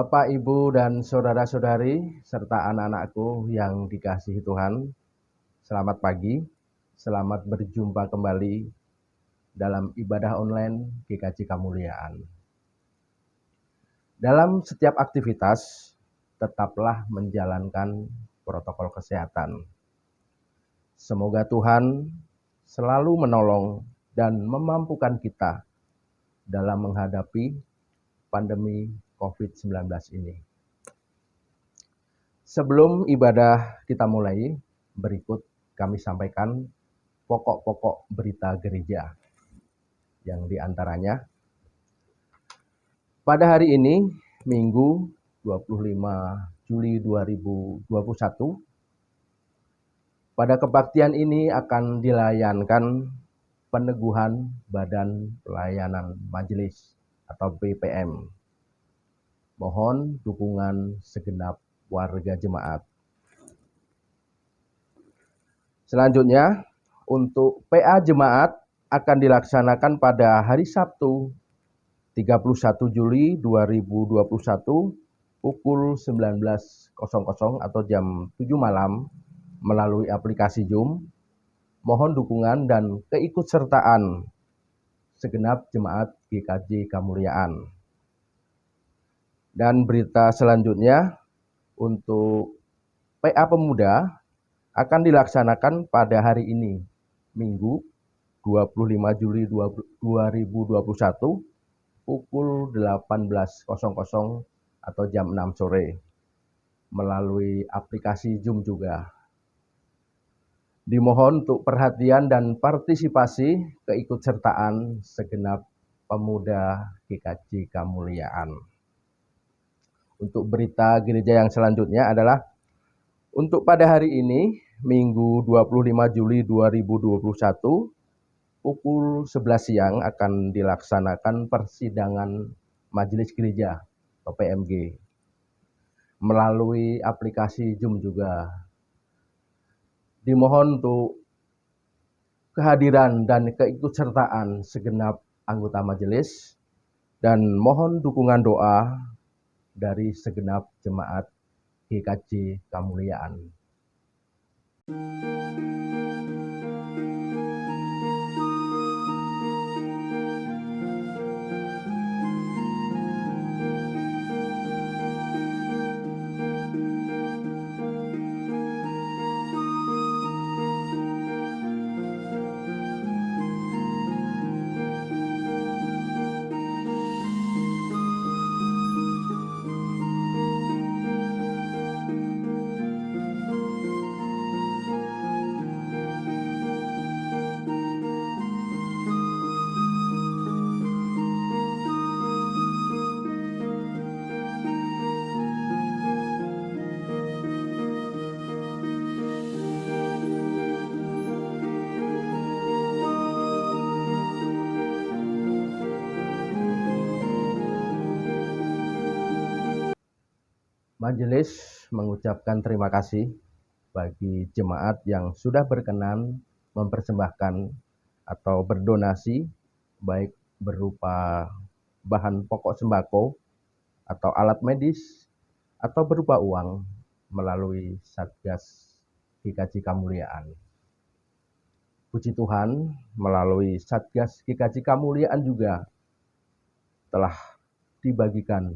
Bapak, Ibu, dan saudara-saudari, serta anak-anakku yang dikasihi Tuhan, selamat pagi, selamat berjumpa kembali dalam ibadah online GKJ Kemuliaan. Dalam setiap aktivitas, tetaplah menjalankan protokol kesehatan. Semoga Tuhan selalu menolong dan memampukan kita dalam menghadapi pandemi COVID-19 ini. Sebelum ibadah kita mulai, berikut kami sampaikan pokok-pokok berita gereja, yang diantaranya pada hari ini, Minggu 25 Juli 2021, pada kebaktian ini akan dilayankan peneguhan Badan Pelayanan Majelis atau BPM. Mohon dukungan segenap warga jemaat. Selanjutnya, untuk PA jemaat akan dilaksanakan pada hari Sabtu 31 Juli 2021 pukul 19.00 atau jam 7 malam melalui aplikasi Zoom. Mohon dukungan dan keikutsertaan segenap jemaat GKJ Kemuliaan. Dan berita selanjutnya, untuk PA Pemuda akan dilaksanakan pada hari ini, Minggu 25 Juli 2021 pukul 18.00 atau jam 6 sore melalui aplikasi Zoom juga. Dimohon untuk perhatian dan partisipasi keikutsertaan segenap pemuda GKJ Kemuliaan. Untuk berita gereja yang selanjutnya adalah untuk pada hari ini, Minggu 25 Juli 2021, pukul 11 siang akan dilaksanakan persidangan Majelis Gereja atau PMG melalui aplikasi Zoom juga. Dimohon untuk kehadiran dan keikutsertaan segenap anggota majelis dan mohon dukungan doa dari segenap jemaat GKJ Kemuliaan. Majelis mengucapkan terima kasih bagi jemaat yang sudah berkenan mempersembahkan atau berdonasi, baik berupa bahan pokok sembako atau alat medis, atau berupa uang melalui Satgas GKJ Kemuliaan. Puji Tuhan, melalui Satgas GKJ Kemuliaan juga telah dibagikan,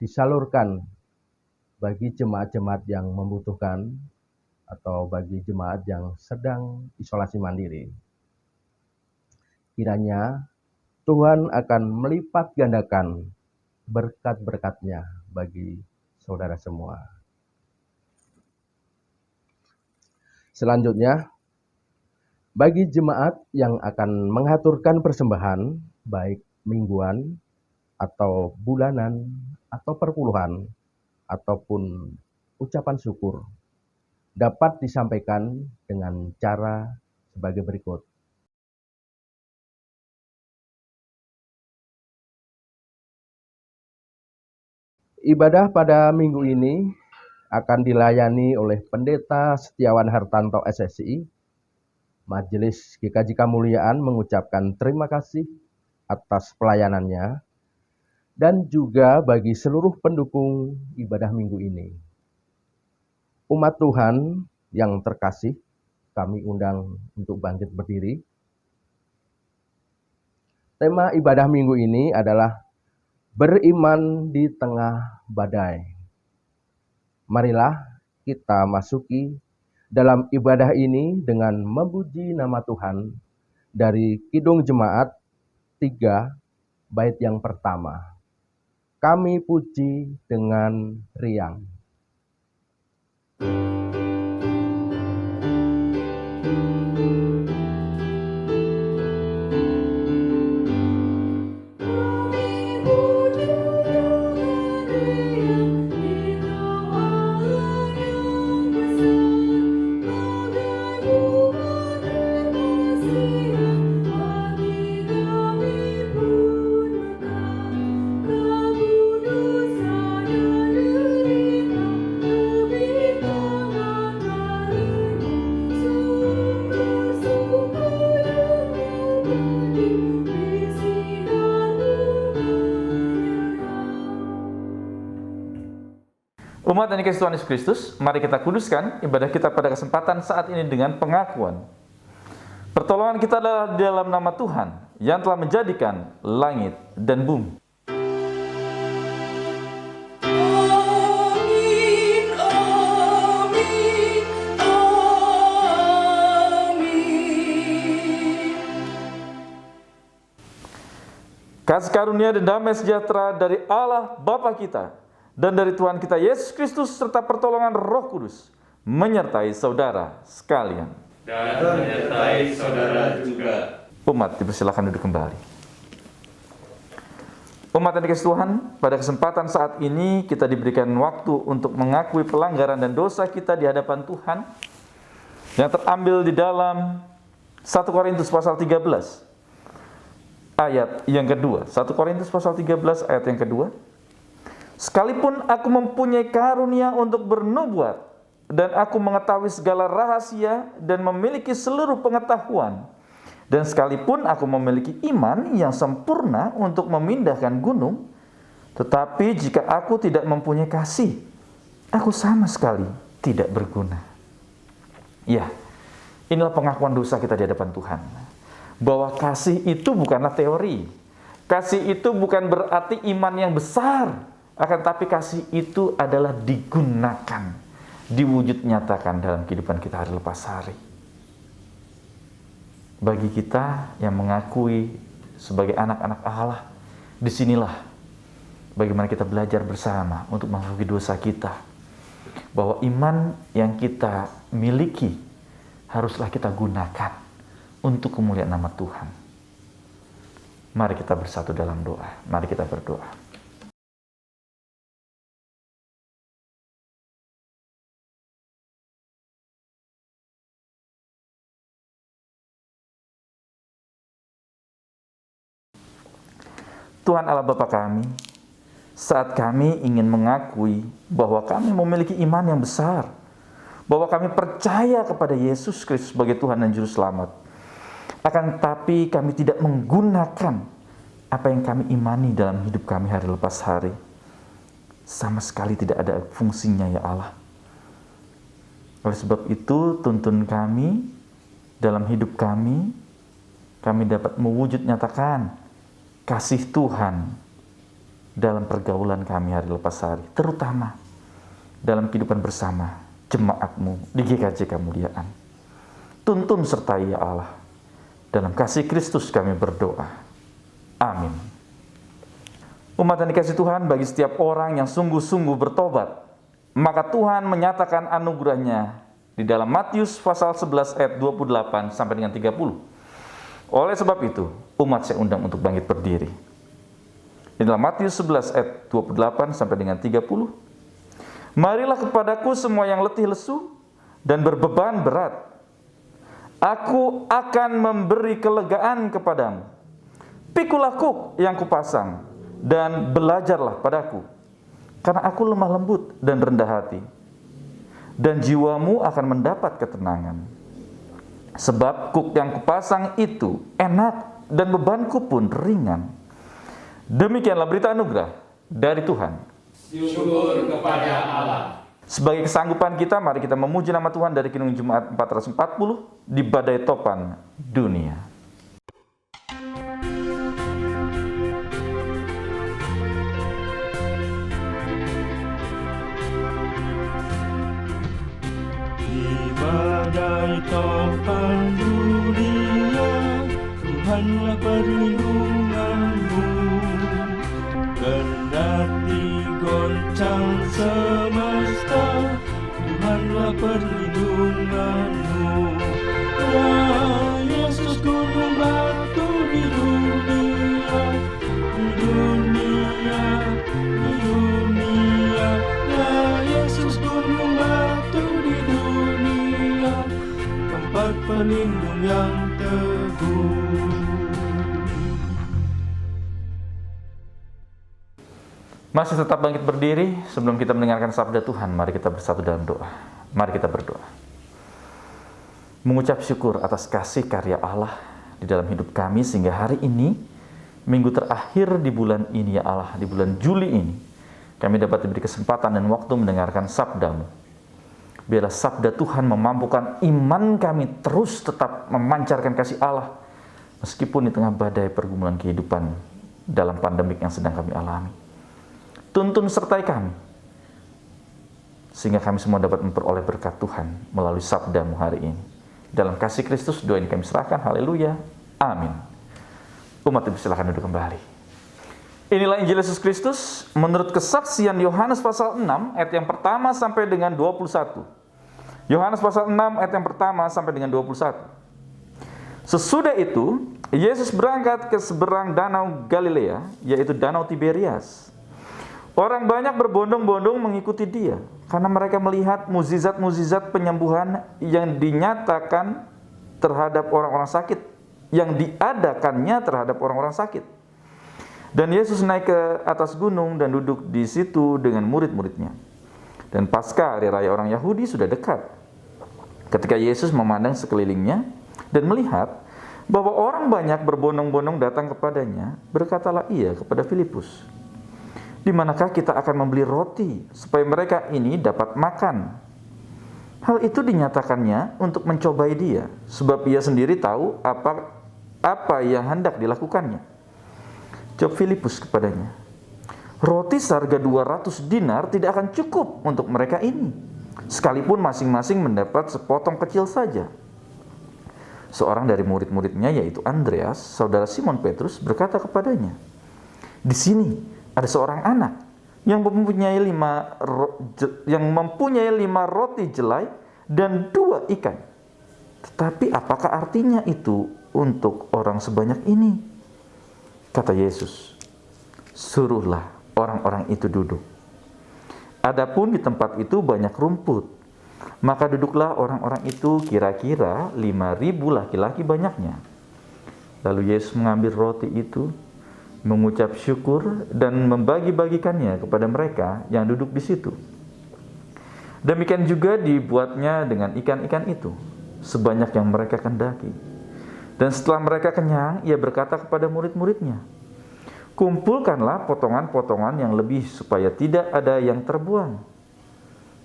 disalurkan bagi jemaat-jemaat yang membutuhkan atau bagi jemaat yang sedang isolasi mandiri. Kiranya Tuhan akan melipat gandakan berkat-berkat-Nya bagi saudara semua. Selanjutnya, bagi jemaat yang akan mengaturkan persembahan, baik mingguan atau bulanan atau perpuluhan, ataupun ucapan syukur, dapat disampaikan dengan cara sebagai berikut. Ibadah pada minggu ini akan dilayani oleh Pendeta Setiawan Hartanto SSI. Majelis GKJ Kemuliaan mengucapkan terima kasih atas pelayanannya dan juga bagi seluruh pendukung ibadah minggu ini. Umat Tuhan yang terkasih, kami undang untuk bangkit berdiri. Tema ibadah minggu ini adalah beriman di tengah badai. Marilah kita masuki dalam ibadah ini dengan memuji nama Tuhan dari Kidung Jemaat 3 bait yang pertama. Kami puji dengan riang. Umat dan dikasihi Tuhan Yesus Kristus, mari kita kuduskan ibadah kita pada kesempatan saat ini dengan pengakuan. Pertolongan kita adalah di dalam nama Tuhan yang telah menjadikan langit dan bumi. Amin, amin, amin. Kasih karunia dan damai sejahtera dari Allah Bapa kita dan dari Tuhan kita Yesus Kristus serta pertolongan Roh Kudus menyertai saudara sekalian. Dan menyertai saudara juga. Umat dipersilakan duduk kembali. Umat yang dikasihi Tuhan, pada kesempatan saat ini kita diberikan waktu untuk mengakui pelanggaran dan dosa kita di hadapan Tuhan yang terambil di dalam 1 Korintus pasal 13 ayat yang kedua. 1 Korintus pasal 13 ayat yang kedua. Sekalipun aku mempunyai karunia untuk bernubuat, dan aku mengetahui segala rahasia dan memiliki seluruh pengetahuan, dan sekalipun aku memiliki iman yang sempurna untuk memindahkan gunung, tetapi jika aku tidak mempunyai kasih, aku sama sekali tidak berguna. Ya, inilah pengakuan dosa kita di hadapan Tuhan. Bahwa kasih itu bukanlah teori. Kasih itu bukan berarti iman yang besar. Akan tapi kasih itu adalah digunakan, diwujud nyatakan dalam kehidupan kita hari lepas hari. Bagi kita yang mengakui sebagai anak-anak Allah, disinilah bagaimana kita belajar bersama untuk mengakui dosa kita. Bahwa iman yang kita miliki haruslah kita gunakan untuk kemuliaan nama Tuhan. Mari kita bersatu dalam doa. Mari kita berdoa. Tuhan Allah Bapa kami, saat kami ingin mengakui bahwa kami memiliki iman yang besar, bahwa kami percaya kepada Yesus Kristus sebagai Tuhan dan Juru Selamat, akan tetapi kami tidak menggunakan apa yang kami imani dalam hidup kami hari lepas hari, sama sekali tidak ada fungsinya ya Allah. Oleh sebab itu, tuntun kami dalam hidup kami dapat mewujud nyatakan kasih Tuhan dalam pergaulan kami hari lepas hari, terutama dalam kehidupan bersama jemaat-Mu di GKJ Kemuliaan. Tuntun sertai ya Allah. Dalam kasih Kristus kami berdoa. Amin. Umat yang dikasihi Tuhan, bagi setiap orang yang sungguh-sungguh bertobat, maka Tuhan menyatakan anugerahnya di dalam Matius pasal 11 ayat 28 sampai dengan 30. Oleh sebab itu, umat saya undang untuk bangkit berdiri. Di dalam Matius 11 ayat 28 sampai dengan 30. Marilah kepadaku semua yang letih lesu dan berbeban berat. Aku akan memberi kelegaan kepadamu. Pikulah kuk yang kupasang dan belajarlah padaku. Karena aku lemah lembut dan rendah hati. Dan jiwamu akan mendapat ketenangan. Sebab kuk yang kupasang itu enak dan bebanku pun ringan. Demikianlah berita anugerah dari Tuhan. Syukur kepada Allah. Sebagai kesanggupan kita, mari kita memuji nama Tuhan dari Kidung Jumat 440 di badai topan dunia. Di badai topan dunia, Tuhanlah perlindunganmu. Kendati goncang semesta, Tuhanlah perlindunganmu. Ya Yesus, gunung batu di dunia, di dunia, di dunia. Ya Yesus, gunung batu di dunia, tempat pelindung yang teguh. Masih tetap bangkit berdiri. Sebelum kita mendengarkan sabda Tuhan, mari kita bersatu dalam doa. Mari kita berdoa. Mengucap syukur atas kasih karya Allah di dalam hidup kami sehingga hari ini, minggu terakhir di bulan ini ya Allah, di bulan Juli ini, kami dapat diberi kesempatan dan waktu mendengarkan sabda-Mu. Biarlah sabda Tuhan memampukan iman kami terus tetap memancarkan kasih Allah, meskipun di tengah badai pergumulan kehidupan dalam pandemik yang sedang kami alami. Tuntun sertai kami, sehingga kami semua dapat memperoleh berkat Tuhan melalui sabda-Mu hari ini. Dalam kasih Kristus, doa ini kami serahkan. Haleluya. Amin. Umat Ibu silakan duduk kembali. Inilah Injil Yesus Kristus menurut kesaksian Yohanes pasal 6 ayat yang pertama sampai dengan 21. Yohanes pasal 6 ayat yang pertama sampai dengan 21. Sesudah itu, Yesus berangkat ke seberang danau Galilea, yaitu danau Tiberias. Orang banyak berbondong-bondong mengikuti dia, karena mereka melihat mukjizat-mukjizat penyembuhan yang dinyatakan terhadap orang-orang sakit, yang diadakannya terhadap orang-orang sakit. Dan Yesus naik ke atas gunung dan duduk di situ dengan murid-muridnya. Dan Paskah, hari raya orang Yahudi, sudah dekat. Ketika Yesus memandang sekelilingnya dan melihat bahwa orang banyak berbondong-bondong datang kepadanya, berkatalah ia kepada Filipus, "Di manakah kita akan membeli roti supaya mereka ini dapat makan?" Hal itu dinyatakannya untuk mencobai dia, sebab ia sendiri tahu apa yang hendak dilakukannya. Jawab Filipus kepadanya, "Roti seharga 200 dinar tidak akan cukup untuk mereka ini, sekalipun masing-masing mendapat sepotong kecil saja." Seorang dari murid-muridnya, yaitu Andreas, saudara Simon Petrus, berkata kepadanya, "Di sini ada seorang anak yang mempunyai 5 roti jelai dan 2 ikan. Tetapi apakah artinya itu untuk orang sebanyak ini?" Kata Yesus, "Suruhlah orang-orang itu duduk." Adapun di tempat itu banyak rumput, maka duduklah orang-orang itu, kira-kira 5.000 laki-laki banyaknya. Lalu Yesus mengambil roti itu, mengucap syukur dan membagi-bagikannya kepada mereka yang duduk di situ. Demikian juga dibuatnya dengan ikan-ikan itu, sebanyak yang mereka kendaki. Dan setelah mereka kenyang, ia berkata kepada murid-muridnya, "Kumpulkanlah potongan-potongan yang lebih supaya tidak ada yang terbuang."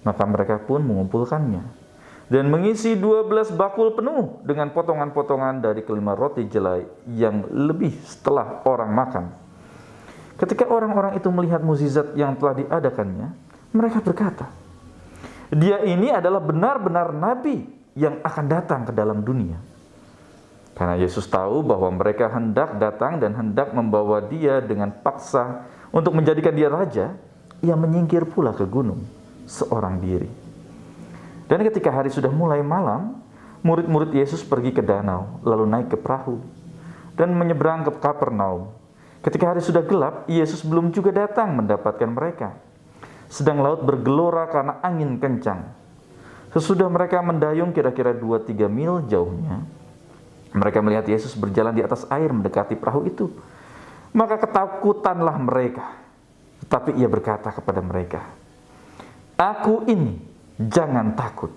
Maka mereka pun mengumpulkannya dan mengisi 12 bakul penuh dengan potongan-potongan dari kelima roti jelai yang lebih setelah orang makan. Ketika orang-orang itu melihat mukjizat yang telah diadakannya, mereka berkata, "Dia ini adalah benar-benar nabi yang akan datang ke dalam dunia." Karena Yesus tahu bahwa mereka hendak datang dan hendak membawa dia dengan paksa untuk menjadikan dia raja, ia menyingkir pula ke gunung seorang diri. Dan ketika hari sudah mulai malam, murid-murid Yesus pergi ke danau, lalu naik ke perahu dan menyeberang ke Kapernaum. Ketika hari sudah gelap, Yesus belum juga datang mendapatkan mereka. Sedang laut bergelora karena angin kencang. Sesudah mereka mendayung kira-kira 2-3 mil jauhnya, mereka melihat Yesus berjalan di atas air mendekati perahu itu. Maka ketakutanlah mereka. Tetapi ia berkata kepada mereka, "Aku ini, jangan takut."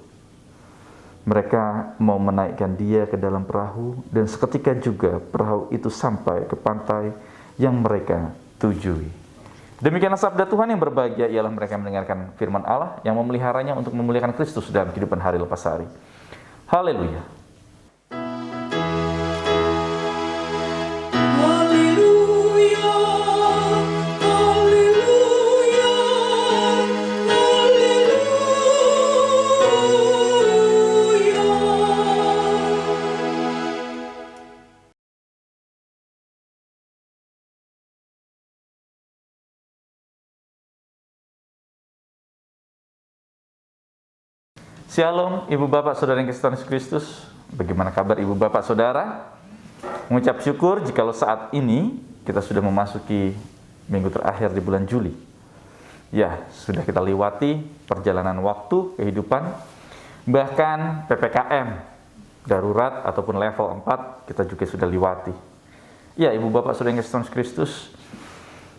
Mereka mau menaikkan dia ke dalam perahu, dan seketika juga perahu itu sampai ke pantai yang mereka tujui. Demikianlah sabda Tuhan, yang berbahagia ialah mereka yang mendengarkan firman Allah, yang memeliharanya untuk memuliakan Kristus dalam kehidupan hari lepas hari. Haleluya. Haleluya, haleluya, haleluya. Shalom, Ibu Bapak Saudara yang Kristen Yesus Kristus. Bagaimana kabar Ibu Bapak Saudara? Mengucap syukur jikalau saat ini kita sudah memasuki minggu terakhir di bulan Juli. Ya, sudah kita lewati perjalanan waktu, kehidupan, bahkan PPKM darurat ataupun level 4 kita juga sudah lewati. Ya, Ibu Bapak Saudara yang Kristen Yesus Kristus,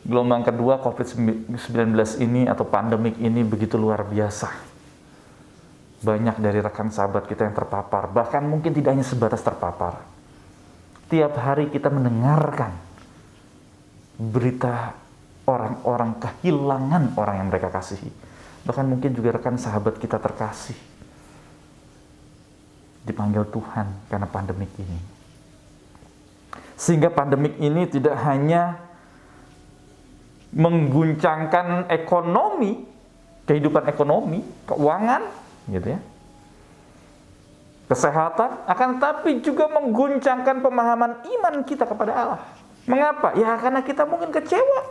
gelombang kedua COVID-19 ini atau pandemik ini begitu luar biasa. Banyak dari rekan sahabat kita yang terpapar, bahkan mungkin tidak hanya sebatas terpapar. Tiap hari kita mendengarkan berita orang-orang kehilangan orang yang mereka kasihi. Bahkan mungkin juga rekan sahabat kita terkasih dipanggil Tuhan karena pandemik ini. Sehingga pandemik ini tidak hanya mengguncangkan ekonomi, kehidupan ekonomi, keuangan, gitu ya, kesehatan, akan tapi juga mengguncangkan pemahaman iman kita kepada Allah. Mengapa? Ya karena kita mungkin kecewa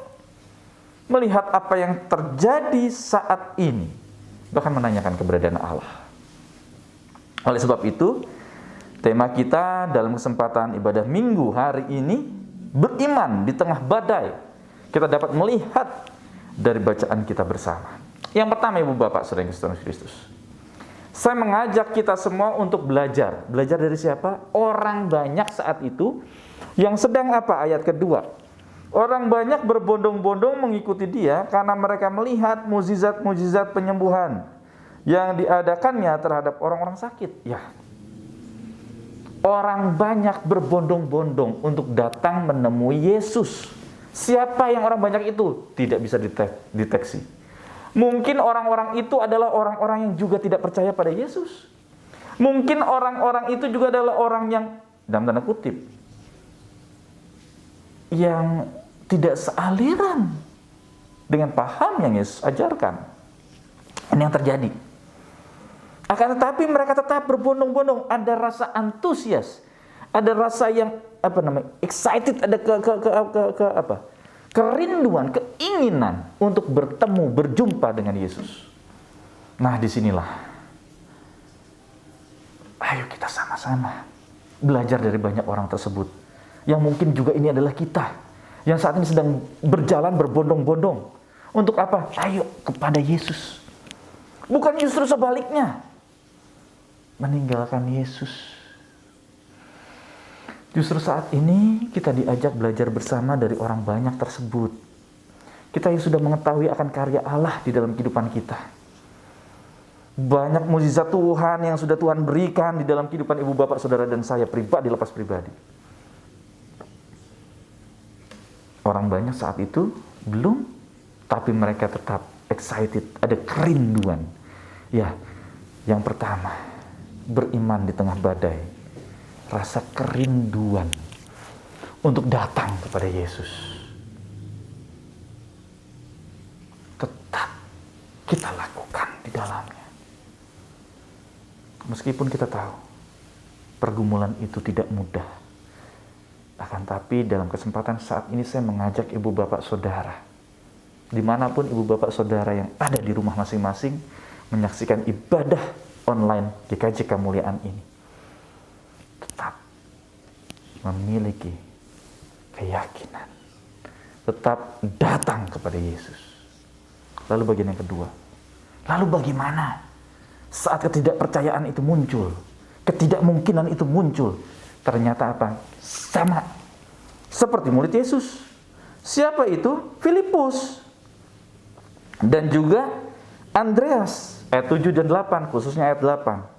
melihat apa yang terjadi saat ini, bahkan menanyakan keberadaan Allah. Oleh sebab itu, tema kita dalam kesempatan ibadah minggu hari ini, beriman di tengah badai. Kita dapat melihat dari bacaan kita bersama. Yang pertama, Ibu Bapak Saudara yang Kristen Yesus Kristus, saya mengajak kita semua untuk belajar. Belajar dari siapa? Orang banyak saat itu yang sedang apa? Ayat kedua. Orang banyak berbondong-bondong mengikuti dia karena mereka melihat mukjizat-mukjizat penyembuhan yang diadakannya terhadap orang-orang sakit. Ya. Orang banyak berbondong-bondong untuk datang menemui Yesus. Siapa yang orang banyak itu? Tidak bisa deteksi. Mungkin orang-orang itu adalah orang-orang yang juga tidak percaya pada Yesus. Mungkin orang-orang itu juga adalah orang yang, dalam tanda kutip, yang tidak sealiran dengan paham yang Yesus ajarkan. Ini yang terjadi. Akan tetapi mereka tetap berbondong-bondong, ada rasa antusias, ada rasa yang excited, ada kerinduan, keinginan untuk bertemu, berjumpa dengan Yesus. Nah, disinilah, ayo kita sama-sama belajar dari banyak orang tersebut. Yang mungkin juga ini adalah kita, yang saat ini sedang berjalan berbondong-bondong. Untuk apa? Ayo kepada Yesus. Bukan justru sebaliknya, meninggalkan Yesus. Justru saat ini kita diajak belajar bersama dari orang banyak tersebut. Kita yang sudah mengetahui akan karya Allah di dalam kehidupan kita. Banyak mukjizat Tuhan yang sudah Tuhan berikan di dalam kehidupan Ibu Bapak Saudara dan saya pribadi, lepas pribadi. Orang banyak saat itu belum, tapi mereka tetap excited, ada kerinduan. Ya, yang pertama, beriman di tengah badai. Rasa kerinduan untuk datang kepada Yesus. Tetap kita lakukan di dalamnya. Meskipun kita tahu pergumulan itu tidak mudah. Akan tapi dalam kesempatan saat ini saya mengajak Ibu Bapak Saudara, dimanapun Ibu Bapak Saudara yang ada di rumah masing-masing, menyaksikan ibadah online GKJ Kemuliaan ini, tetap memiliki keyakinan, tetap datang kepada Yesus. Lalu bagian yang kedua, lalu bagaimana saat ketidakpercayaan itu muncul, ketidakmungkinan itu muncul? Ternyata apa? Sama seperti murid Yesus. Siapa itu? Filipus dan juga Andreas, ayat 7 dan 8, khususnya ayat 8.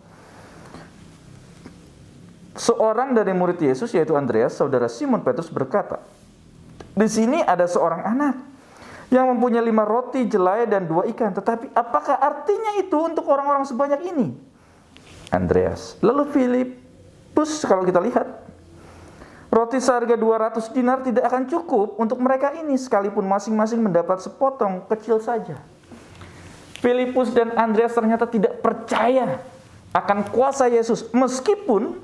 Seorang dari murid Yesus, yaitu Andreas, saudara Simon Petrus, berkata, Di sini ada seorang anak yang mempunyai 5 roti, jelai, dan 2 ikan. Tetapi apakah artinya itu untuk orang-orang sebanyak ini? Andreas. Lalu Filipus, kalau kita lihat, roti seharga 200 dinar tidak akan cukup untuk mereka ini, sekalipun masing-masing mendapat sepotong kecil saja. Filipus dan Andreas ternyata tidak percaya akan kuasa Yesus, meskipun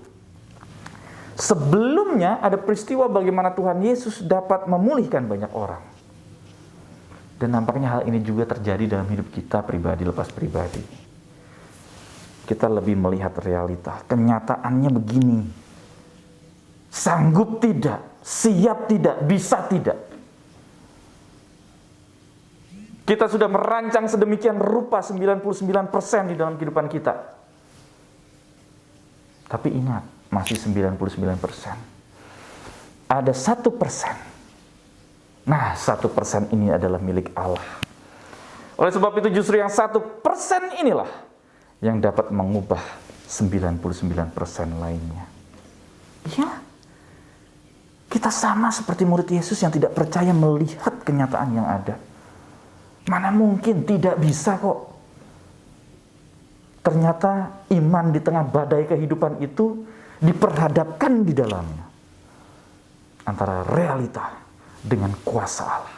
sebelumnya ada peristiwa bagaimana Tuhan Yesus dapat memulihkan banyak orang. Dan nampaknya hal ini juga terjadi dalam hidup kita pribadi lepas pribadi. Kita lebih melihat realita, kenyataannya begini. Sanggup tidak, siap tidak, bisa tidak. Kita sudah merancang sedemikian rupa 99% di dalam kehidupan kita. Tapi ingat, masih 99%. Ada 1%. Nah, 1% ini adalah milik Allah. Oleh sebab itu justru yang 1% inilah yang dapat mengubah 99% lainnya. Ya, kita sama seperti murid Yesus yang tidak percaya melihat kenyataan yang ada. Mana mungkin, tidak bisa kok. Ternyata iman di tengah badai kehidupan itu diperhadapkan di dalamnya. Antara realita dengan kuasa Allah.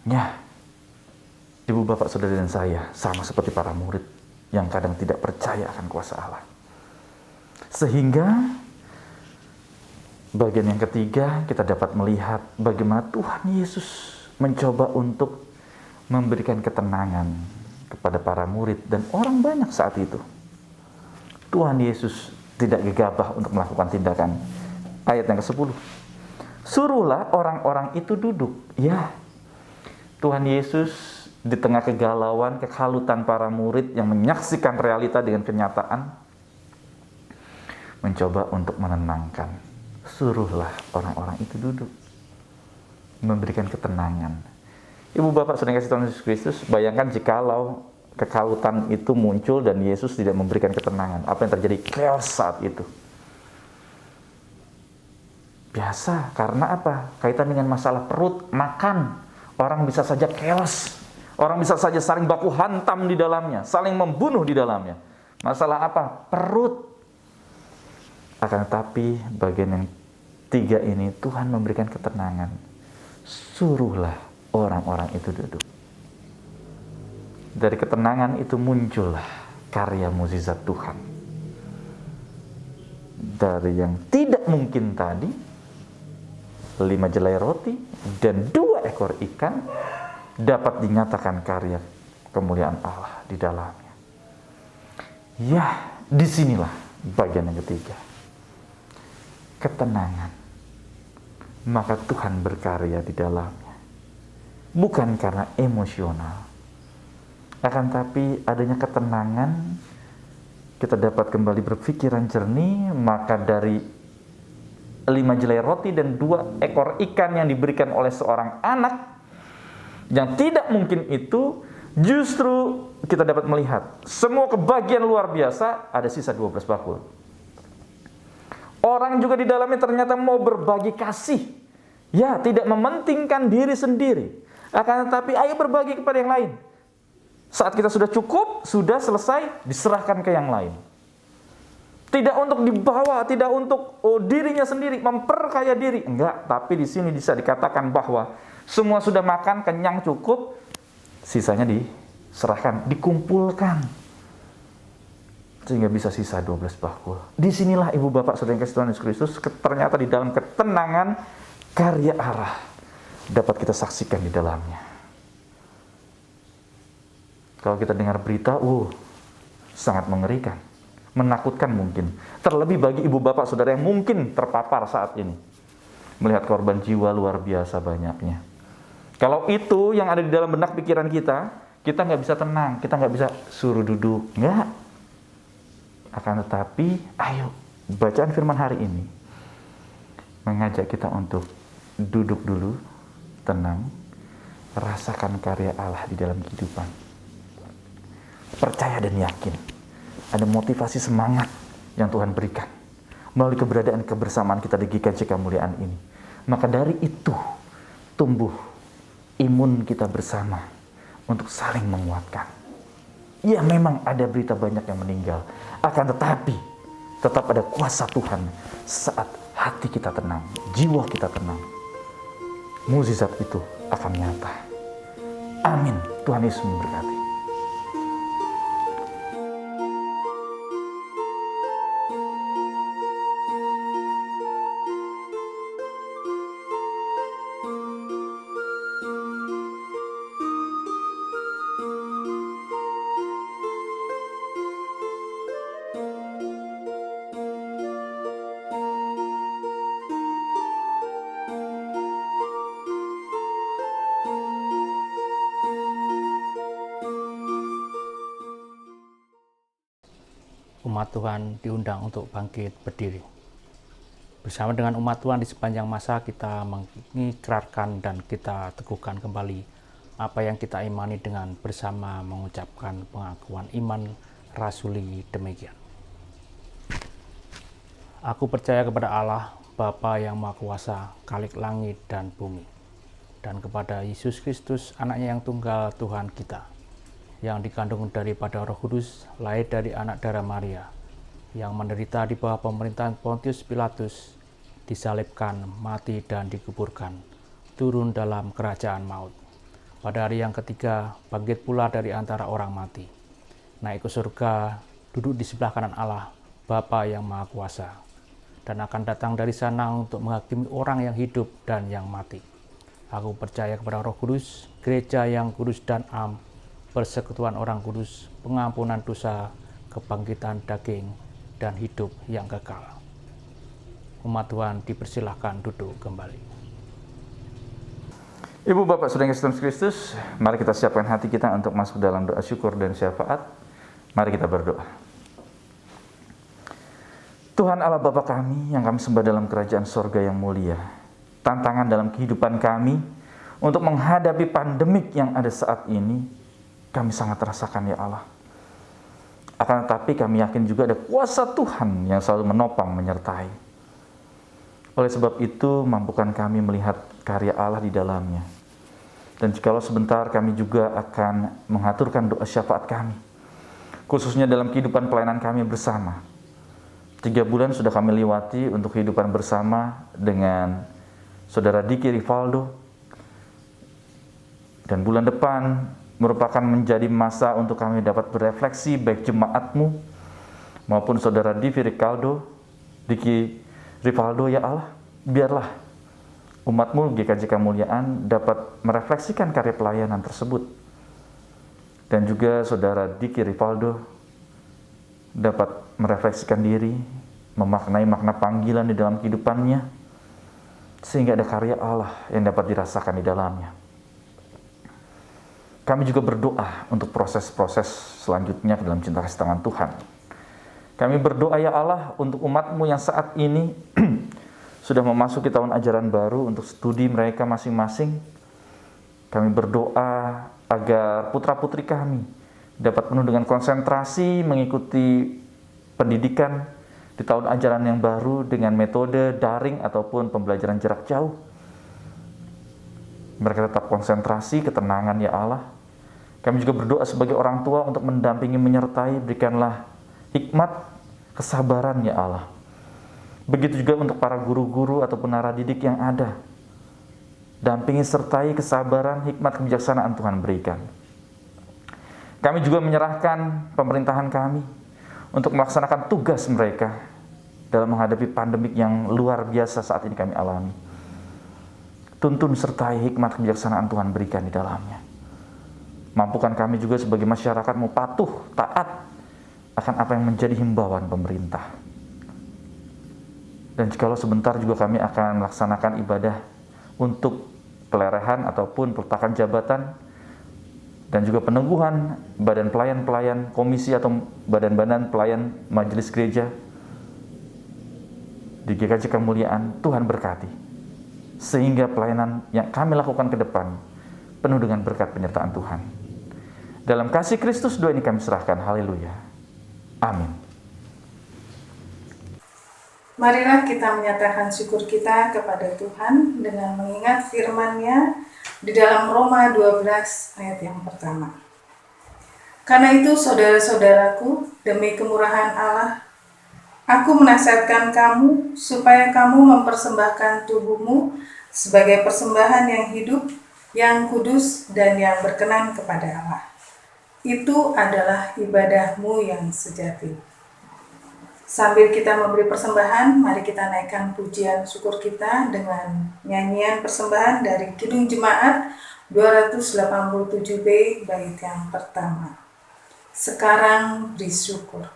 Ya, ibu, bapak, saudara, dan saya sama seperti para murid yang kadang tidak percaya akan kuasa Allah. Sehingga bagian yang ketiga, kita dapat melihat bagaimana Tuhan Yesus mencoba untuk memberikan ketenangan kepada para murid dan orang banyak saat itu. Tuhan Yesus tidak gegabah untuk melakukan tindakan. Ayat yang ke-10. Suruhlah orang-orang itu duduk. Ya, Tuhan Yesus di tengah kegalauan, kekhalutan para murid yang menyaksikan realita dengan kenyataan, mencoba untuk menenangkan. Suruhlah orang-orang itu duduk. Memberikan ketenangan. Ibu, bapak, saudara kasih Tuhan Yesus Kristus, bayangkan jikalau kekhalutan itu muncul dan Yesus tidak memberikan ketenangan. Apa yang terjadi? Chaos saat itu. Biasa, karena apa? Kaitan dengan masalah perut, makan. Orang bisa saja chaos. Orang bisa saja saling baku hantam di dalamnya, saling membunuh di dalamnya. Masalah apa? Perut. Akan tetapi bagian yang 3 ini Tuhan memberikan ketenangan. Suruhlah orang-orang itu duduk. Dari ketenangan itu muncullah karya mukjizat Tuhan. Dari yang tidak mungkin tadi, 5 jelai roti dan 2 ekor ikan, dapat dinyatakan karya kemuliaan Allah di dalamnya. Ya, disinilah bagian yang ketiga. Ketenangan. Maka Tuhan berkarya di dalamnya. Bukan karena emosional, akan tapi adanya ketenangan, kita dapat kembali berpikiran jernih. Maka dari 5 jelai roti dan 2 ekor ikan yang diberikan oleh seorang anak yang tidak mungkin itu, justru kita dapat melihat semua kebahagiaan luar biasa, ada sisa 12 bakul. Orang juga di dalamnya ternyata mau berbagi kasih. Ya, tidak mementingkan diri sendiri. Akan tetapi ayo berbagi kepada yang lain. Saat kita sudah cukup, sudah selesai, diserahkan ke yang lain. Tidak untuk dibawa, tidak untuk dirinya sendiri, memperkaya diri. Enggak, tapi di sini bisa dikatakan bahwa semua sudah makan, kenyang, cukup, sisanya diserahkan, dikumpulkan. Sehingga bisa sisa 12 bakul. Disinilah ibu, bapak, saudara yang kasih Tuhan Yesus Kristus, ternyata di dalam ketenangan karya Allah dapat kita saksikan di dalamnya. Kalau kita dengar berita, sangat mengerikan, menakutkan mungkin. Terlebih bagi ibu, bapak, saudara yang mungkin terpapar saat ini. Melihat korban jiwa luar biasa banyaknya. Kalau itu yang ada di dalam benak pikiran kita nggak bisa tenang, kita nggak bisa suruh duduk. Nggak. Akan tetapi, ayo, bacaan firman hari ini mengajak kita untuk duduk dulu, tenang, rasakan karya Allah di dalam kehidupan. Percaya dan yakin, ada motivasi semangat yang Tuhan berikan. melalui keberadaan kebersamaan kita di GKJ Kemuliaan ini. Maka dari itu tumbuh imun kita bersama untuk saling menguatkan. Ya, memang ada berita banyak yang meninggal, akan tetapi tetap ada kuasa Tuhan saat hati kita tenang, jiwa kita tenang. Mukjizat itu akan nyata. Amin. Tuhan Yesus memberkati. Umat Tuhan diundang untuk bangkit berdiri. Bersama dengan umat Tuhan di sepanjang masa kita mengikrarkan dan kita teguhkan kembali apa yang kita imani dengan bersama mengucapkan pengakuan iman rasuli demikian. Aku percaya kepada Allah, Bapa yang Maha Kuasa, Khalik langit dan bumi, dan kepada Yesus Kristus, anaknya yang tunggal Tuhan kita, yang dikandung daripada Roh Kudus, lahir dari anak darah Maria, yang menderita di bawah pemerintahan Pontius Pilatus, disalibkan, mati dan dikuburkan, turun dalam kerajaan maut. Pada hari yang ketiga, bangkit pula dari antara orang mati, naik ke surga, duduk di sebelah kanan Allah, Bapa yang Maha Kuasa, dan akan datang dari sana untuk menghakimi orang yang hidup dan yang mati. Aku percaya kepada Roh Kudus, gereja yang kudus dan am, persekutuan orang kudus, pengampunan dosa, kebangkitan daging, dan hidup yang kekal. Umat Tuhan dipersilahkan duduk kembali. Ibu, Bapak, Saudara Yesus Kristus, mari kita siapkan hati kita untuk masuk dalam doa syukur dan syafaat. Mari kita berdoa. Tuhan Allah Bapa kami yang kami sembah dalam kerajaan sorga yang mulia, tantangan dalam kehidupan kami untuk menghadapi pandemik yang ada saat ini, kami sangat rasakan ya Allah. Akan tetapi kami yakin juga ada kuasa Tuhan yang selalu menopang, menyertai. Oleh sebab itu, mampukan kami melihat karya Allah di dalamnya. Dan jikalau sebentar kami juga akan mengaturkan doa syafaat kami, khususnya dalam kehidupan pelayanan kami bersama. 3 bulan sudah kami lewati untuk kehidupan bersama dengan Saudara Diki Rivaldo. Dan bulan depan merupakan menjadi masa untuk kami dapat berefleksi baik jemaatmu maupun Saudara Diki Rivaldo ya Allah. Biarlah umatmu GKJ Kemuliaan dapat merefleksikan karya pelayanan tersebut. Dan juga Saudara Diki Rivaldo dapat merefleksikan diri, memaknai makna panggilan di dalam kehidupannya, sehingga ada karya Allah yang dapat dirasakan di dalamnya. Kami juga berdoa untuk proses-proses selanjutnya dalam cinta kasih tangan Tuhan. Kami berdoa ya Allah untuk umat-Mu yang saat ini sudah memasuki tahun ajaran baru untuk studi mereka masing-masing. Kami berdoa agar putra-putri kami dapat penuh dengan konsentrasi mengikuti pendidikan di tahun ajaran yang baru dengan metode daring ataupun pembelajaran jarak jauh. Mereka tetap konsentrasi, ketenangan ya Allah. Kami juga berdoa sebagai orang tua untuk mendampingi, menyertai, berikanlah hikmat, kesabaran ya Allah. Begitu juga untuk para guru-guru ataupun narah didik yang ada. Dampingi sertai kesabaran, hikmat, kebijaksanaan Tuhan berikan. Kami juga menyerahkan pemerintahan kami untuk melaksanakan tugas mereka dalam menghadapi pandemik yang luar biasa saat ini kami alami. Tuntun sertai hikmat, kebijaksanaan Tuhan berikan di dalamnya. Mampukan kami juga sebagai masyarakat mau patuh, taat akan apa yang menjadi himbauan pemerintah. Dan jikalau sebentar juga kami akan melaksanakan ibadah untuk pelerahan ataupun peletakan jabatan dan juga peneguhan badan pelayan-pelayan komisi atau badan-badan pelayan majelis gereja di GKJ Kemuliaan, Tuhan berkati. Sehingga pelayanan yang kami lakukan ke depan penuh dengan berkat penyertaan Tuhan. Dalam kasih Kristus doa ini kami serahkan. Haleluya. Amin. Marilah kita menyatakan syukur kita kepada Tuhan dengan mengingat firman-Nya di dalam Roma 12 ayat yang pertama. Karena itu saudara-saudaraku, demi kemurahan Allah, aku menasihatkan kamu supaya kamu mempersembahkan tubuhmu sebagai persembahan yang hidup, yang kudus, dan yang berkenan kepada Allah. Itu adalah ibadahmu yang sejati. Sambil kita memberi persembahan, mari kita naikkan pujian syukur kita dengan nyanyian persembahan dari Kidung Jemaat 287B bait yang pertama. Sekarang beri syukur.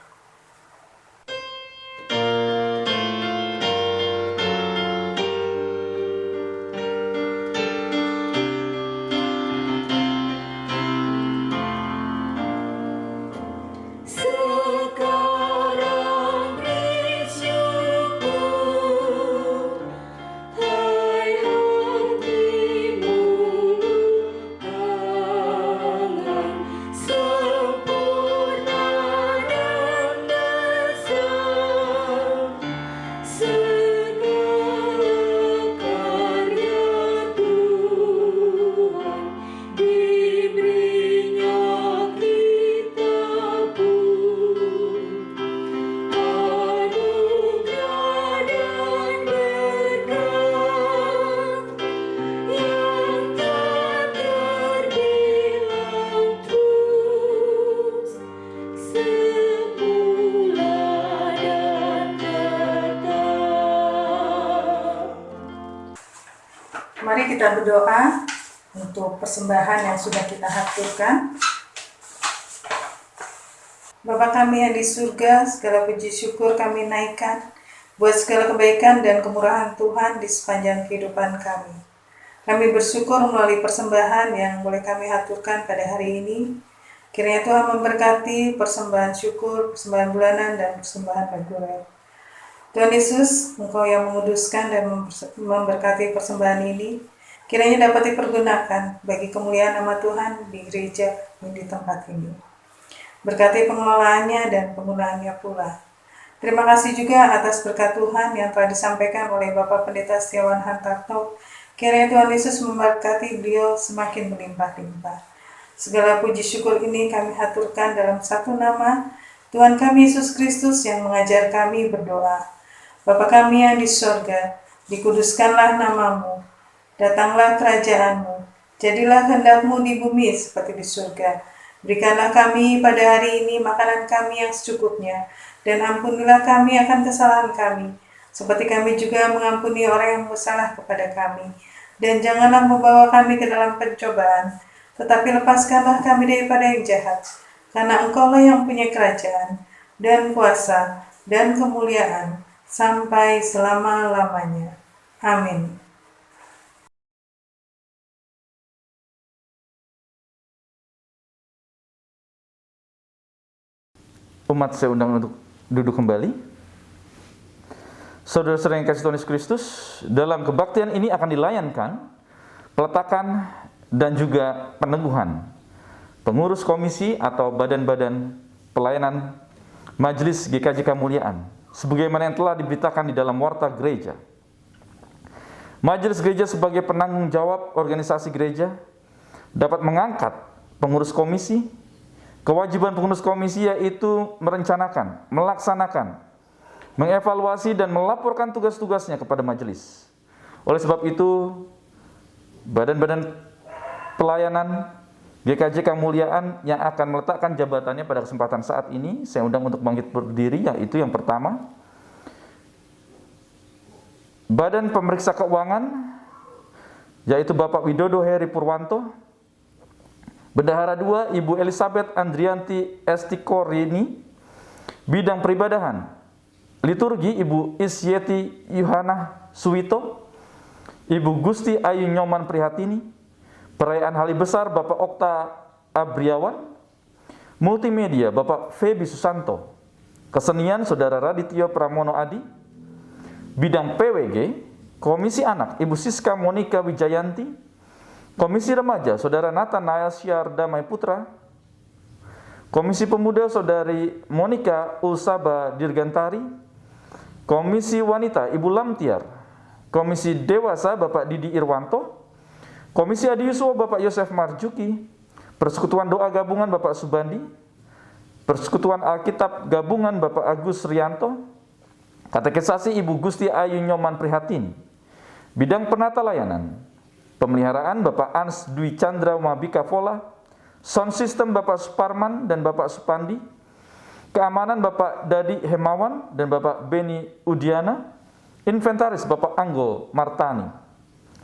Mari kita berdoa untuk persembahan yang sudah kita haturkan. Bapa kami yang di surga, segala puji syukur kami naikkan buat segala kebaikan dan kemurahan Tuhan di sepanjang kehidupan kami. Kami bersyukur melalui persembahan yang boleh kami haturkan pada hari ini. Kiranya Tuhan memberkati persembahan syukur, persembahan bulanan, dan persembahan reguler. Tuhan Yesus, Engkau yang menguduskan dan memberkati persembahan ini, kiranya dapat dipergunakan bagi kemuliaan nama Tuhan di gereja di tempat ini. Berkati pengelolaannya dan penggunaannya pula. Terima kasih juga atas berkat Tuhan yang telah disampaikan oleh Bapak Pendeta Setiawan Hantarto. Kiranya Tuhan Yesus memberkati beliau semakin berlimpah-limpah. Segala puji syukur ini kami haturkan dalam satu nama, Tuhan kami Yesus Kristus yang mengajar kami berdoa. Bapa kami yang di sorga, dikuduskanlah namamu, datanglah kerajaanmu, jadilah kehendak-Mu di bumi seperti di surga. Berikanlah kami pada hari ini makanan kami yang secukupnya, dan ampunilah kami akan kesalahan kami, seperti kami juga mengampuni orang yang bersalah kepada kami. Dan janganlah membawa kami ke dalam pencobaan, tetapi lepaskanlah kami daripada yang jahat, karena Engkau-lah yang punya kerajaan, dan kuasa, dan kemuliaan, sampai selama-lamanya. Amin. Umat saya undang untuk duduk kembali. Saudara-saudara yang kasih Tuhan Yesus Kristus, dalam kebaktian ini akan dilayankan peletakan dan juga peneguhan pengurus komisi atau badan-badan pelayanan Majelis GKJ Kemuliaan, sebagaimana yang telah diberitakan di dalam warta gereja. Majelis gereja sebagai penanggung jawab organisasi gereja dapat mengangkat pengurus komisi. Kewajiban pengurus komisi yaitu merencanakan, melaksanakan, mengevaluasi dan melaporkan tugas-tugasnya kepada majelis. Oleh sebab itu, badan-badan pelayanan GKJ Kemuliaan yang akan meletakkan jabatannya pada kesempatan saat ini, saya undang untuk bangkit berdiri, yaitu yang pertama, Badan Pemeriksa Keuangan, yaitu Bapak Widodo Heri Purwanto. Bendahara 2, Ibu Elizabeth Andrianti Estikorini. Bidang peribadahan, liturgi, Ibu Isyeti Yuhana Suwito. Ibu Gusti Ayu Nyoman Prihatini. Perayaan Hari Besar, Bapak Okta Abriawan. Multimedia, Bapak Febi Susanto. Kesenian, Saudara Radityo Pramono Adi. Bidang PWG, Komisi Anak, Ibu Siska Monika Wijayanti. Komisi Remaja, Saudara Nathanael Syar Damai Putra. Komisi Pemuda, Saudari Monika Ulsaba Dirgantari. Komisi Wanita Ibu Lamtiar, Komisi Dewasa Bapak Didi Irwanto, Komisi Adiuswo Bapak Yosef Marjuki, Persekutuan Doa Gabungan Bapak Subandi, Persekutuan Alkitab Gabungan Bapak Agus Rianto, Katekisasi Ibu Gusti Ayu Nyoman Prihatini, Bidang Penata Layanan, Pemeliharaan Bapak Ans Dwi Chandra Mabika Vola, Sound System Bapak Suparman dan Bapak Supandi, Keamanan Bapak Dadi Hemawan dan Bapak Beni Udiana, Inventaris Bapak Anggol Martani,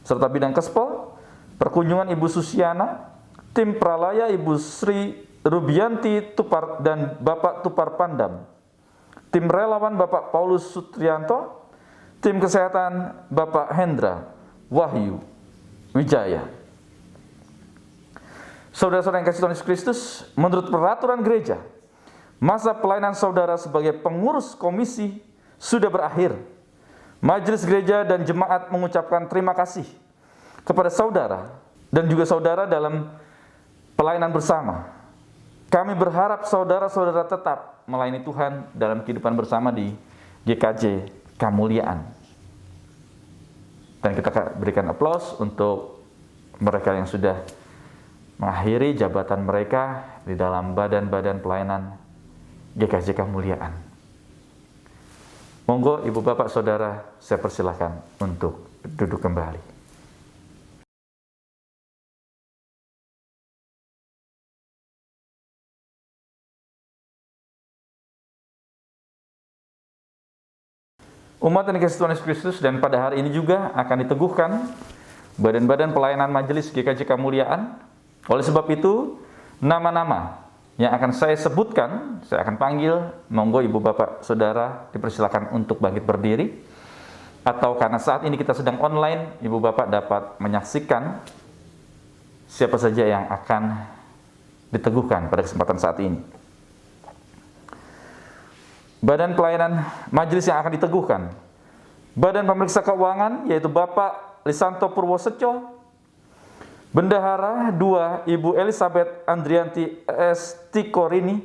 serta bidang Kespol, Perkunjungan Ibu Susiana, Tim Pralaya Ibu Sri Rubianti Tupar dan Bapak Tupar Pandam, Tim Relawan Bapak Paulus Sutrianto, Tim Kesehatan Bapak Hendra Wahyu Wijaya. Saudara-saudara yang kasih Tuhan Yesus Kristus, menurut peraturan gereja, masa pelayanan saudara sebagai pengurus komisi sudah berakhir. Majelis gereja dan jemaat mengucapkan terima kasih kepada saudara dan juga saudara dalam pelayanan bersama. Kami berharap saudara-saudara tetap melayani Tuhan dalam kehidupan bersama di GKJ Kemuliaan. Dan kita berikan aplaus untuk mereka yang sudah mengakhiri jabatan mereka di dalam badan-badan pelayanan GKJ Kemuliaan. Monggo Ibu Bapak Saudara, saya persilahkan untuk duduk kembali. Umat yang dikasihi Tuhan Yesus Kristus, dan pada hari ini juga akan diteguhkan badan-badan pelayanan majelis GKJ Kemuliaan. Oleh sebab itu, nama-nama yang akan saya sebutkan, saya akan panggil. Monggo Ibu Bapak Saudara dipersilakan untuk bangkit berdiri. Atau karena saat ini kita sedang online, Ibu Bapak dapat menyaksikan siapa saja yang akan diteguhkan pada kesempatan saat ini. Badan pelayanan majelis yang akan diteguhkan, Badan Pemeriksa Keuangan, yaitu Bapak Lisanto Purwosetyo, Bendahara 2 Ibu Elizabeth Andrianti S. Tikorini,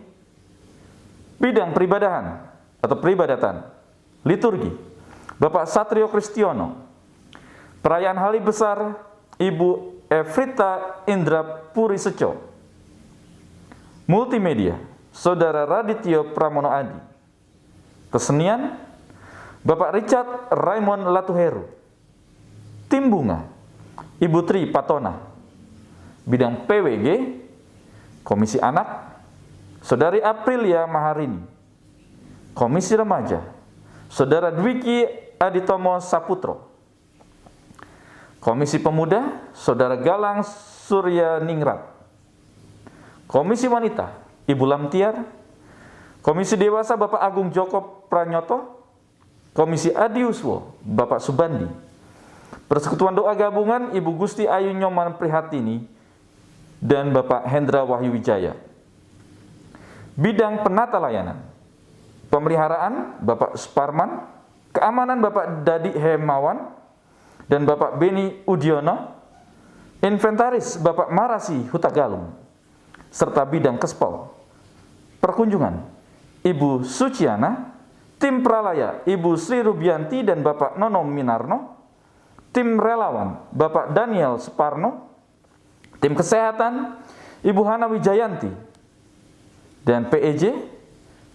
Bidang Peribadahan atau Peribadatan, Liturgi, Bapak Satrio Kristiono, Perayaan Hari Besar Ibu Evrita Indra Puri Seco, Multimedia Saudara Radityo Pramono Adi, Kesenian Bapak Richard Raymond Latuheru, Tim Bunga Ibu Tri Patona, Bidang PWG, Komisi Anak, Saudari Aprilia Maharini, Komisi Remaja, Saudara Dwiki Aditomo Saputro, Komisi Pemuda, Saudara Galang Surya Ningrat, Komisi Wanita, Ibu Lamtiar, Komisi Dewasa Bapak Agung Joko Pranyoto, Komisi Adiuswo Bapak Subandi, Persekutuan Doa Gabungan Ibu Gusti Ayu Nyoman Prihatini dan Bapak Hendra Wahyu Wijaya. Bidang Penata Layanan, Pemeliharaan Bapak Suparman, Keamanan Bapak Dadi Hemawan dan Bapak Beni Udiono, Inventaris Bapak Marasi Hutagalung, serta Bidang Kespol, Perkunjungan Ibu Suciana, Tim Pralaya Ibu Sri Rubianti dan Bapak Nono Minarno, Tim Relawan Bapak Daniel Suparno, Tim Kesehatan Ibu Hana Wijayanti, dan PEJ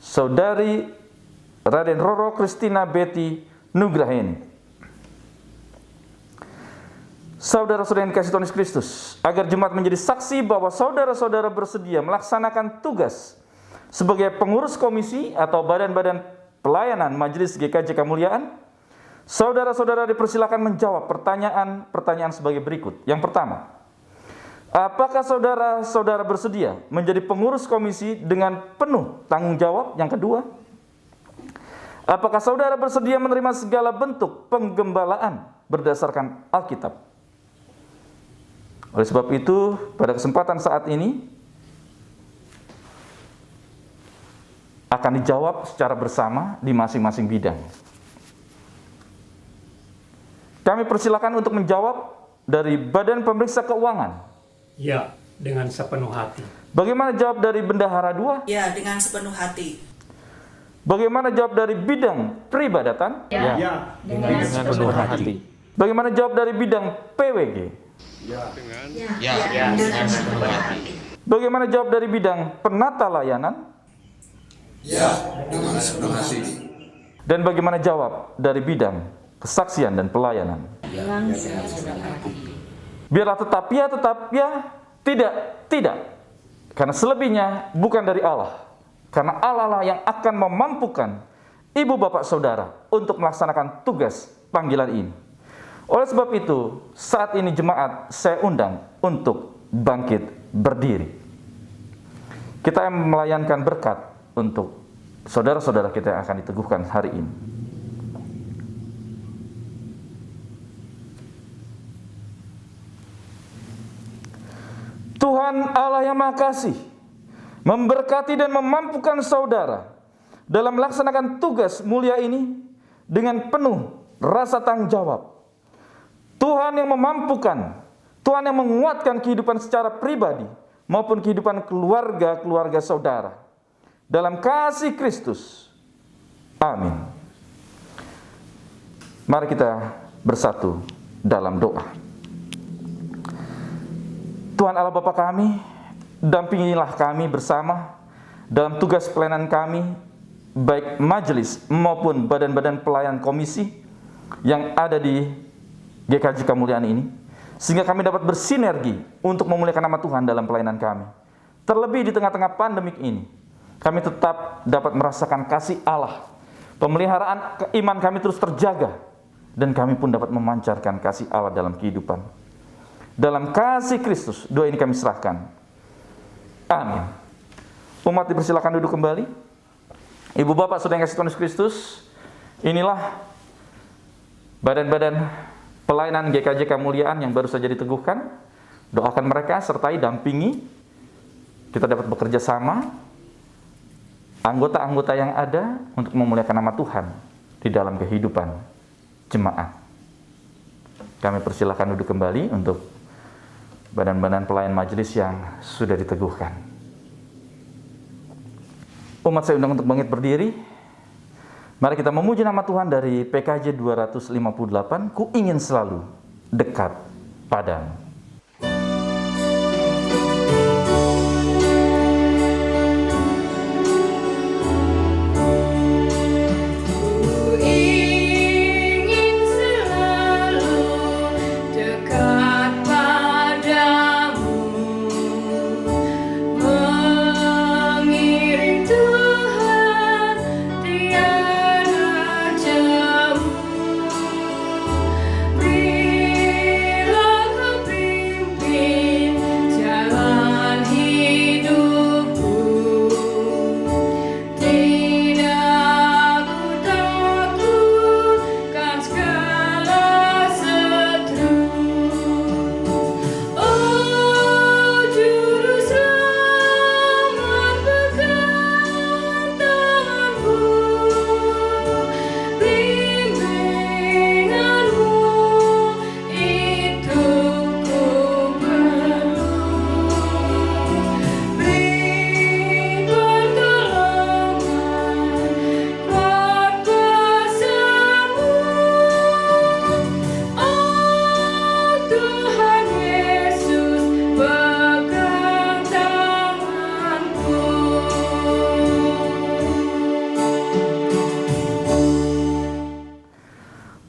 Saudari Raden Roro Kristina Betty Nugraheni. Saudara-saudara yang dikasihi Tuhan Yesus Kristus, agar jemaat menjadi saksi bahwa saudara-saudara bersedia melaksanakan tugas sebagai pengurus komisi atau badan-badan pelayanan Majelis GKJ Kemuliaan, saudara-saudara dipersilakan menjawab pertanyaan sebagai berikut. Yang pertama, apakah saudara-saudara bersedia menjadi pengurus komisi dengan penuh tanggung jawab? Yang kedua, apakah saudara bersedia menerima segala bentuk penggembalaan berdasarkan Alkitab? Oleh sebab itu, pada kesempatan saat ini akan dijawab secara bersama di masing-masing bidang. Kami persilakan untuk menjawab dari Badan Pemeriksa Keuangan. Ya, dengan sepenuh hati. Bagaimana jawab dari Bendahara 2? Ya, dengan sepenuh hati. Bagaimana jawab dari bidang peribadatan? Ya. Dengan sepenuh hati. Bagaimana jawab dari bidang PWG? Ya, dengan sepenuh hati. Bagaimana jawab dari bidang penata layanan? Ya, dengan sepenuh hati. Dan bagaimana jawab dari bidang kesaksian dan pelayanan? Biarlah tetap ya, tidak. Karena selebihnya bukan dari Allah. Karena Allah lah yang akan memampukan ibu bapak saudara untuk melaksanakan tugas panggilan ini. Oleh sebab itu, saat ini jemaat saya undang untuk bangkit berdiri. Kita melayankan berkat untuk saudara-saudara kita yang akan diteguhkan hari ini. Tuhan Allah yang Maha Kasih memberkati dan memampukan saudara dalam melaksanakan tugas mulia ini dengan penuh rasa tanggung jawab. Tuhan yang memampukan, Tuhan yang menguatkan kehidupan secara pribadi maupun kehidupan keluarga saudara dalam kasih Kristus. Amin. Mari kita bersatu dalam doa. Tuhan Allah Bapa kami, dampingilah kami bersama dalam tugas pelayanan kami, baik majelis maupun badan-badan pelayan komisi yang ada di GKJ Kemuliaan ini, sehingga kami dapat bersinergi untuk memuliakan nama Tuhan dalam pelayanan kami. Terlebih di tengah-tengah pandemik ini, kami tetap dapat merasakan kasih Allah, pemeliharaan iman kami terus terjaga, dan kami pun dapat memancarkan kasih Allah dalam kehidupan. Dalam kasih Kristus, doa ini kami serahkan. Amin. Umat dipersilakan duduk kembali. Ibu bapak saudara yang kasih Tuhan Yesus Kristus, inilah badan-badan pelayanan GKJ Kemuliaan yang baru saja diteguhkan. Doakan mereka, sertai, dampingi. Kita dapat bekerja sama, anggota-anggota yang ada untuk memuliakan nama Tuhan di dalam kehidupan jemaat. Kami persilakan duduk kembali untuk badan-badan pelayan majelis yang sudah diteguhkan. Umat saya undang untuk bangkit berdiri. Mari kita memuji nama Tuhan dari PKJ 258, Ku ingin selalu dekat padamu.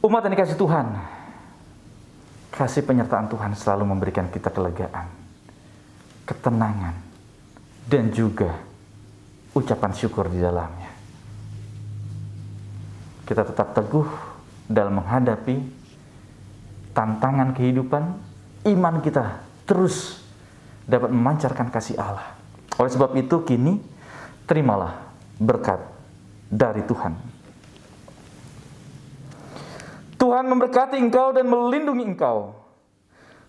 Umat yang dikasih Tuhan, kasih penyertaan Tuhan selalu memberikan kita kelegaan, ketenangan, dan juga ucapan syukur di dalamnya. Kita tetap teguh dalam menghadapi tantangan kehidupan, iman kita terus dapat memancarkan kasih Allah. Oleh sebab itu, kini terimalah berkat dari Tuhan. Tuhan memberkati engkau dan melindungi engkau.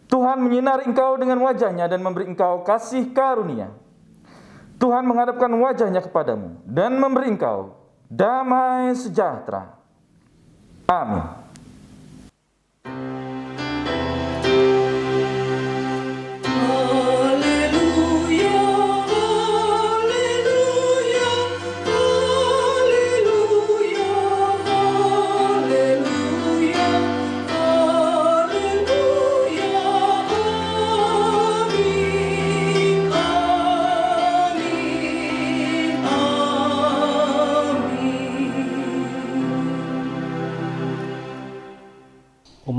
Tuhan menyinari engkau dengan wajah-Nya dan memberi engkau kasih karunia. Tuhan menghadapkan wajah-Nya kepadamu dan memberi engkau damai sejahtera. Amin. Haleluya, haleluya, haleluya.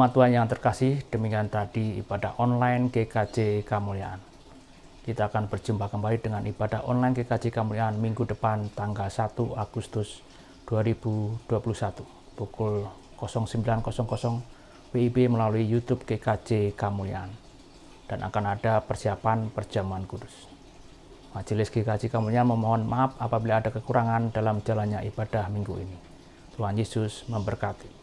Umat Tuhan yang terkasih, demikian tadi ibadah online GKJ Kemuliaan. Kita akan berjumpa kembali dengan ibadah online GKJ Kemuliaan minggu depan tanggal 1 Agustus 2021 pukul 09.00 WIB melalui YouTube GKJ Kemuliaan, dan akan ada persiapan perjamuan kudus. Majelis GKJ Kemuliaan memohon maaf apabila ada kekurangan dalam jalannya ibadah minggu ini. Tuhan Yesus memberkati.